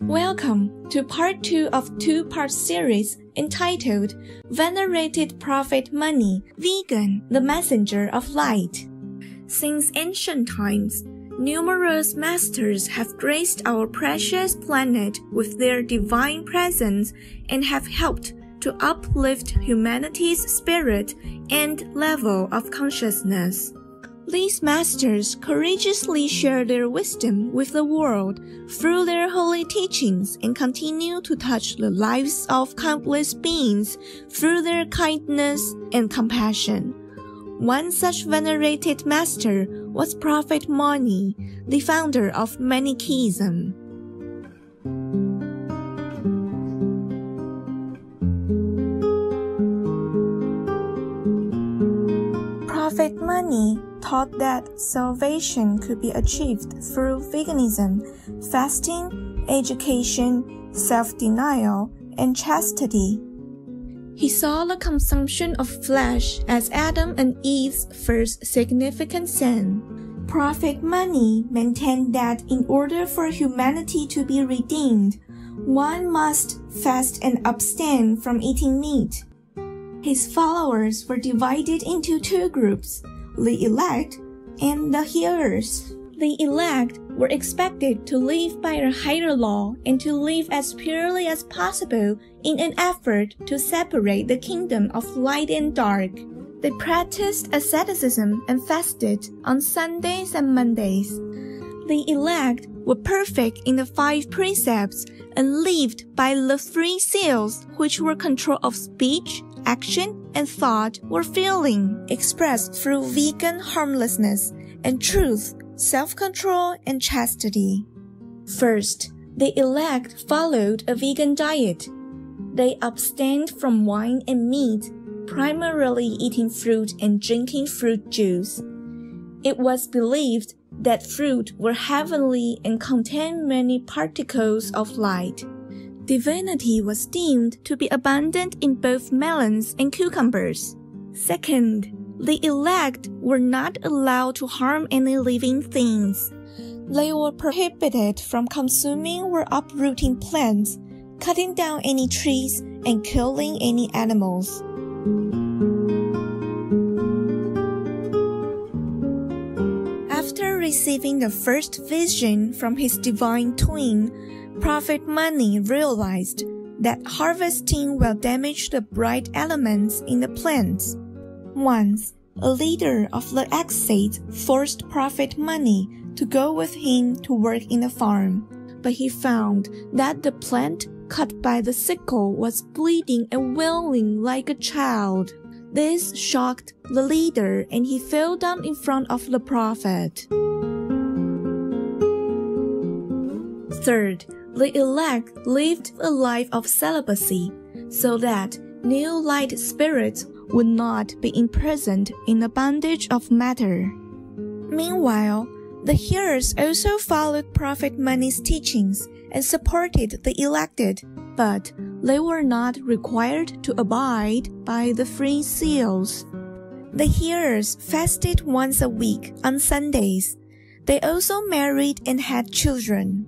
Welcome to part 2 of two-part series entitled Venerated Prophet Mani, Vegan, the Messenger of Light. Since ancient times, numerous masters have graced our precious planet with their divine presence and have helped to uplift humanity's spirit and level of consciousness. These masters courageously share their wisdom with the world through their holy teachings and continue to touch the lives of countless beings through their kindness and compassion. One such venerated master was Prophet Mani, the founder of Manichaeism. Prophet Mani taught that salvation could be achieved through veganism, fasting, education, self-denial, and chastity. He saw the consumption of flesh as Adam and Eve's first significant sin. Prophet Mani maintained that in order for humanity to be redeemed, one must fast and abstain from eating meat. His followers were divided into two groups, the elect and the hearers. The elect were expected to live by a higher law and to live as purely as possible in an effort to separate the kingdom of light and dark. They practiced asceticism and fasted on Sundays and Mondays. The elect were perfect in the 5 precepts and lived by the 3 seals, which were control of speech, action, and thought or feeling, expressed through vegan harmlessness and truth, self-control, and chastity. First, the elect followed a vegan diet. They abstained from wine and meat, primarily eating fruit and drinking fruit juice. It was believed that fruit were heavenly and contained many particles of light. Divinity was deemed to be abundant in both melons and cucumbers. Second, the elect were not allowed to harm any living things. They were prohibited from consuming or uprooting plants, cutting down any trees, and killing any animals. After receiving the first vision from his divine twin, Prophet Mani realized that harvesting will damage the bright elements in the plants. Once, a leader of the Exates forced Prophet Mani to go with him to work in the farm, but he found that the plant cut by the sickle was bleeding and wailing like a child. This shocked the leader and he fell down in front of the prophet. Third, the elect lived a life of celibacy so that new light spirits would not be imprisoned in the bondage of matter. Meanwhile, the hearers also followed Prophet Mani's teachings and supported the elected, but they were not required to abide by the 3 seals. The hearers fasted once a week on Sundays. They also married and had children.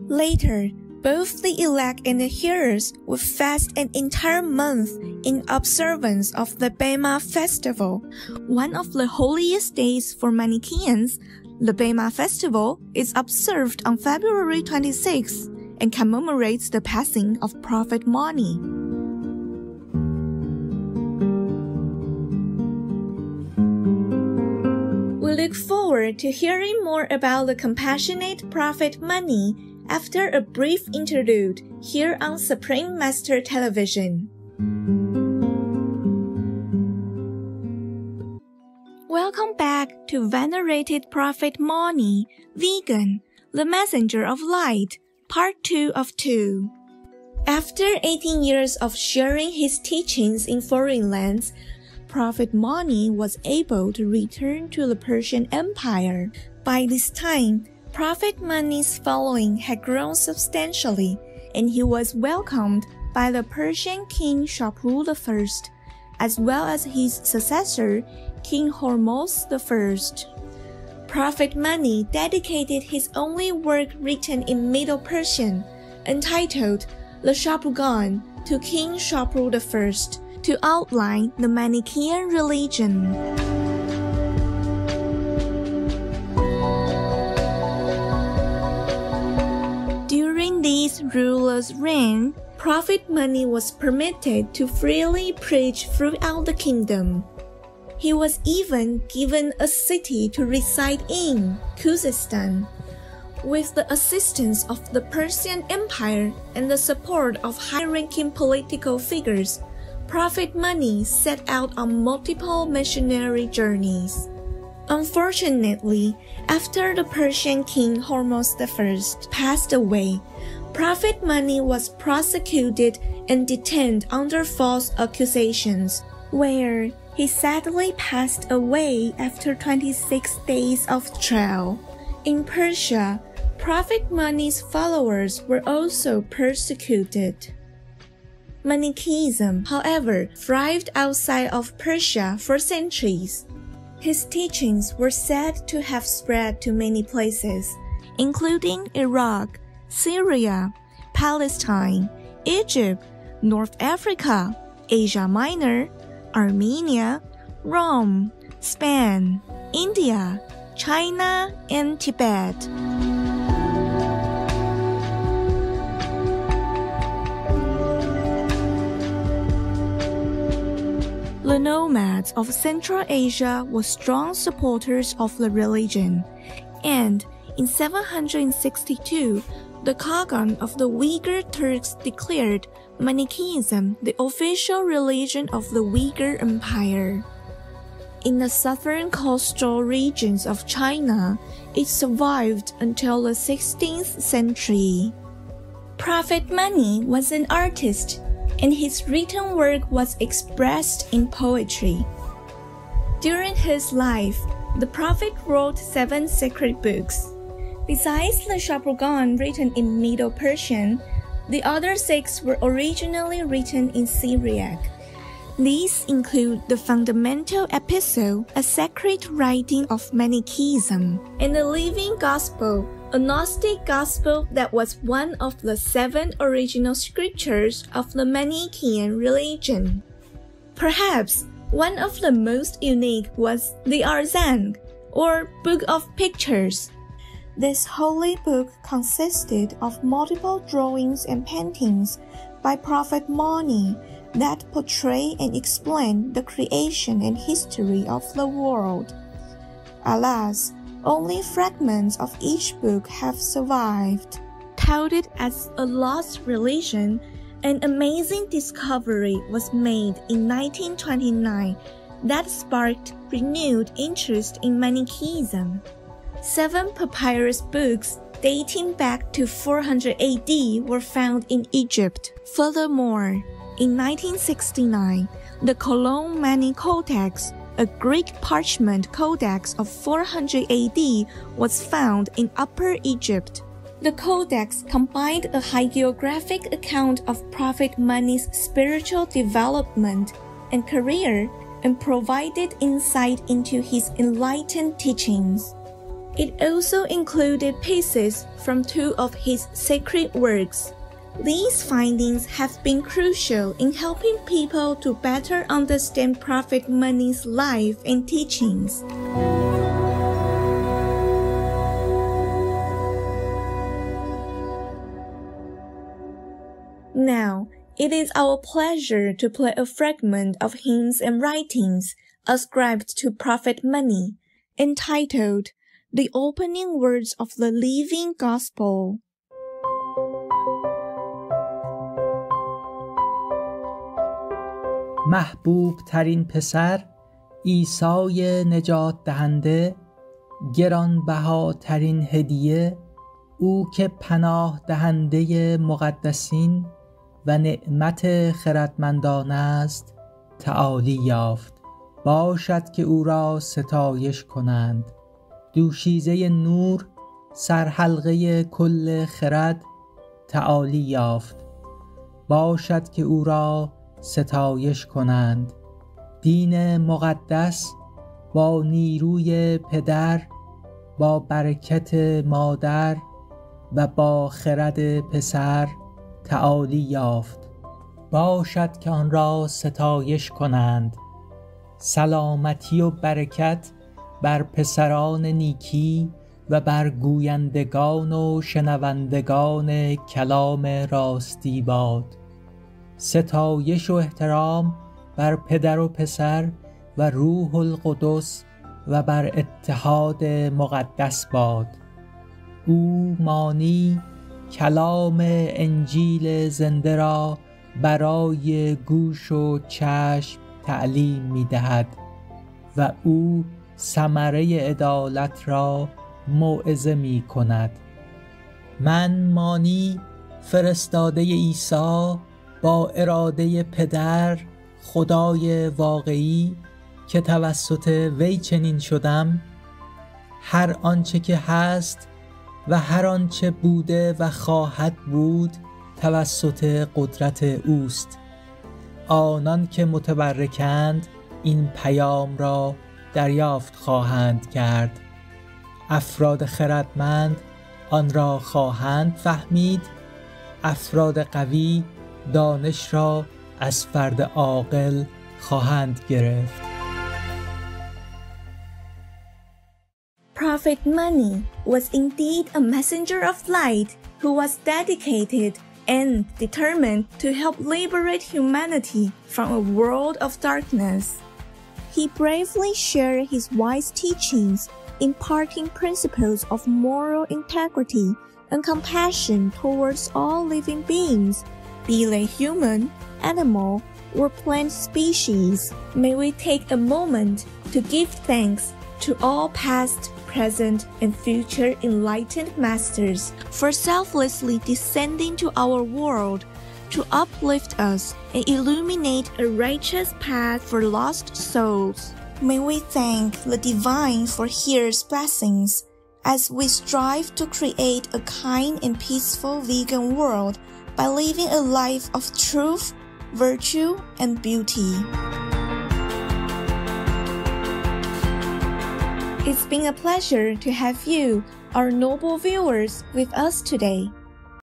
Later, both the elect and the hearers would fast an entire month in observance of the Bema festival, one of the holiest days for Manichaeans. The Bema festival is observed on February 26 and commemorates the passing of Prophet Mani. We look forward to hearing more about the compassionate Prophet Mani after a brief interlude here on Supreme Master Television. Welcome back to Venerated Prophet Mani, Vegan, the Messenger of Light, Part 2 of 2. After 18 years of sharing his teachings in foreign lands, Prophet Mani was able to return to the Persian Empire. By this time, Prophet Mani's following had grown substantially, and he was welcomed by the Persian King Shapur I, as well as his successor, King Hormuz I. Prophet Mani dedicated his only work written in Middle Persian, entitled The Shapurgan to King Shapur I to outline the Manichaean religion. During these rulers' reign, prophet money was permitted to freely preach throughout the kingdom. He was even given a city to reside in, Khuzestan. With the assistance of the Persian Empire and the support of high-ranking political figures, prophet money set out on multiple missionary journeys. Unfortunately, after the Persian king Hormuz I passed away, prophet money was prosecuted and detained under false accusations, where he sadly passed away after 26 days of trial. In Persia, prophet money's followers were also persecuted. Manichaeism, however, thrived outside of Persia for centuries. His teachings were said to have spread to many places, including Iraq, Syria, Palestine, Egypt, North Africa, Asia Minor, Armenia, Rome, Spain, India, China, and Tibet. The nomads of Central Asia were strong supporters of the religion, and in 762, the Khagan of the Uyghur Turks declared Manichaeism the official religion of the Uyghur Empire. In the southern coastal regions of China, it survived until the 16th century. Prophet Mani was an artist, and his written work was expressed in poetry. During his life, the prophet wrote 7 sacred books. Besides the Shapurgan written in Middle Persian, the other 6 were originally written in Syriac. These include the Fundamental Epistle, a sacred writing of Manichaeism, and the Living Gospel, a Gnostic gospel that was one of the 7 original scriptures of the Manichaean religion. Perhaps one of the most unique was the Arzang, or Book of Pictures. This holy book consisted of multiple drawings and paintings by Prophet Mani that portray and explain the creation and history of the world. Alas, only fragments of each book have survived. Touted as a lost religion, an amazing discovery was made in 1929 that sparked renewed interest in Manichaeism. 7 papyrus books dating back to 400 AD were found in Egypt. Furthermore, in 1969, the Cologne Mani Codex, a Greek parchment codex of 400 AD, was found in Upper Egypt. The codex combined a hagiographic account of Prophet Mani's spiritual development and career and provided insight into his enlightened teachings. It also included pieces from 2 of his sacred works. These findings have been crucial in helping people to better understand Prophet Mani's life and teachings. Now, it is our pleasure to play a fragment of hymns and writings ascribed to Prophet Mani, entitled The Opening Words of the Living Gospel. محبوب ترین پسر عیسی نجات دهنده، گرانبهاترین هدیه او که پناه دهنده مقدسین و نعمت خردمندان است تعالی یافت. باشد که او را ستایش کنند، دوشیزه نور سرحلقه کل خرد تعالی یافت. باشد که او را ستایش کنند، دین مقدس با نیروی پدر، با برکت مادر، و با خرد پسر تعالی یافت. باشد که آن را ستایش کنند. سلامتی و برکت بر پسران نیکی و بر گویندگان و شنوندگان کلام راستی باد. ستایش و احترام بر پدر و پسر و روح القدس و بر اتحاد مقدس باد. او مانی کلام انجیل زنده را برای گوش و چشم تعلیم می دهد و او ثمره عدالت را موعظه می کند. من مانی فرستاده عیسی با اراده پدر خدای واقعی که توسط وی چنین شدم، هر آنچه که هست و هر آنچه بوده و خواهد بود توسط قدرت اوست. آنان که متبرکند این پیام را دریافت خواهند کرد. افراد خردمند آن را خواهند فهمید. افراد قوی دانش را از فرد عاقل خواهند گرفت. Prophet Mani was indeed a messenger of light who was dedicated and determined to help liberate humanity from a world of darkness. He bravely shared his wise teachings, imparting principles of moral integrity and compassion towards all living beings, be they human, animal, or plant species. May we take a moment to give thanks to all past, present, and future enlightened masters for selflessly descending to our world to uplift us and illuminate a righteous path for lost souls. May we thank the Divine for His blessings as we strive to create a kind and peaceful vegan world by living a life of truth, virtue, and beauty. It's been a pleasure to have you, our noble viewers, with us today.